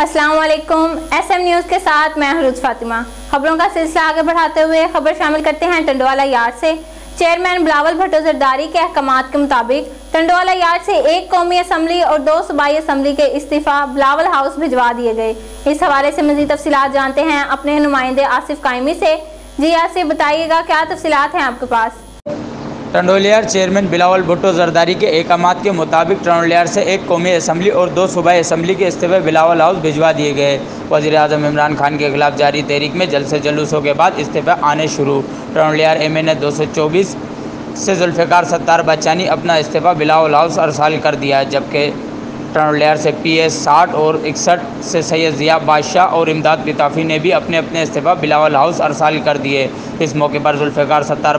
अस्सलाम वालेकुम। SM news के साथ मैं हरूज फातिमा। खबरों का सिलसिला आगे बढ़ाते हुए खबर शामिल करते हैं टंडोवाला यार्ड से। चेयरमैन बिलावल भुट्टो जरदारी के अहकामात के मुताबिक टंडोवाला यार्ड से एक कौमी असम्बली और 2 सूबाई असम्बली के इस्तीफा बिलावल हाउस भिजवा दिए गए। इस हवाले से मज़ीद तफसीलात जानते हैं अपने नुमाइंदे आसिफ कायमी से। जी आसिफ, बताइएगा क्या तफसीलात हैं आपके पास? टंडोलियार चेयरमैन बिलावल भुट्टो जरदारी के अहकामात के मुताबिक टंडोलियार से एक कौमी असम्बली और 2 सूबाई असम्बली के इस्तीफे बिलावल हाउस भिजवा दिए गए। वज़ीर-ए-आज़म इमरान खान के खिलाफ जारी तहरीक में जलसे जुलूसों के बाद इस्तीफे आने शुरू। टंडोलियार MA ने 224 से जुल्फ़िकार सत्तार बच्चानी अपना इस्तीफा बिलावल हाउस अरसाल कर दिया, जबकि टंडोलियार से PS 60 और 61 से सैयद ज़िया बादशाह और इमदाद पिताफ़ी ने भी अपने अपने इस्तीफा बिलावल हाउस अरसाल कर दिए। इस मौके पर जुल्फ़िकार सत्तार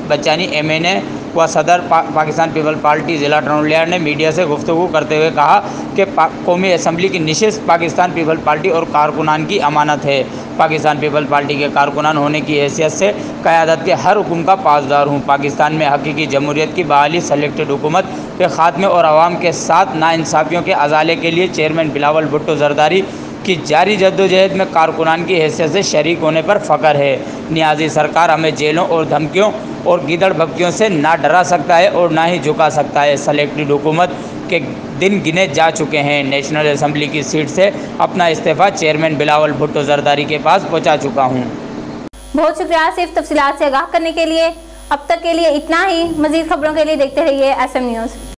बच्चानी MA ने व सदर पाकिस्तान पीपल पार्टी ज़िला टंडोलियार ने मीडिया से गुफ्तगू करते हुए कहा कि कौमी असम्बली की नशिस्त पाकिस्तान पीपल पार्टी और कारकुनान की अमानत है। पाकिस्तान पीपल पार्टी के कारकुनान होने की हैसियत से क़यादत के हर हुक्म का पासदार हूँ। पाकिस्तान में हकीकी जमहूरियत की बहाली, सेलेक्टेड हुकूमत के ख़ात्मे और आवाम के साथ नाइंसाफ़ियों के अजाले के लिए चेयरमैन बिलावल भुट्टो जरदारी की जारी जद्दोजहद में कारकुनान की हैसियत से शरीक होने पर फ़ख्र है। नियाज़ी सरकार हमें जेलों और धमकियों और गीदड़ भभकियों से ना डरा सकता है और ना ही झुका सकता है। सेलेक्टेड हुकूमत के दिन गिने जा चुके हैं। नेशनल असम्बली की सीट से अपना इस्तीफ़ा चेयरमैन बिलावल भुट्टो जरदारी के पास पहुँचा चुका हूँ। बहुत शुक्रिया सिर्फ तफसीलात से आगाह करने के लिए। अब तक के लिए इतना ही। मज़ीद खबरों के लिए देखते रहिए SM न्यूज़।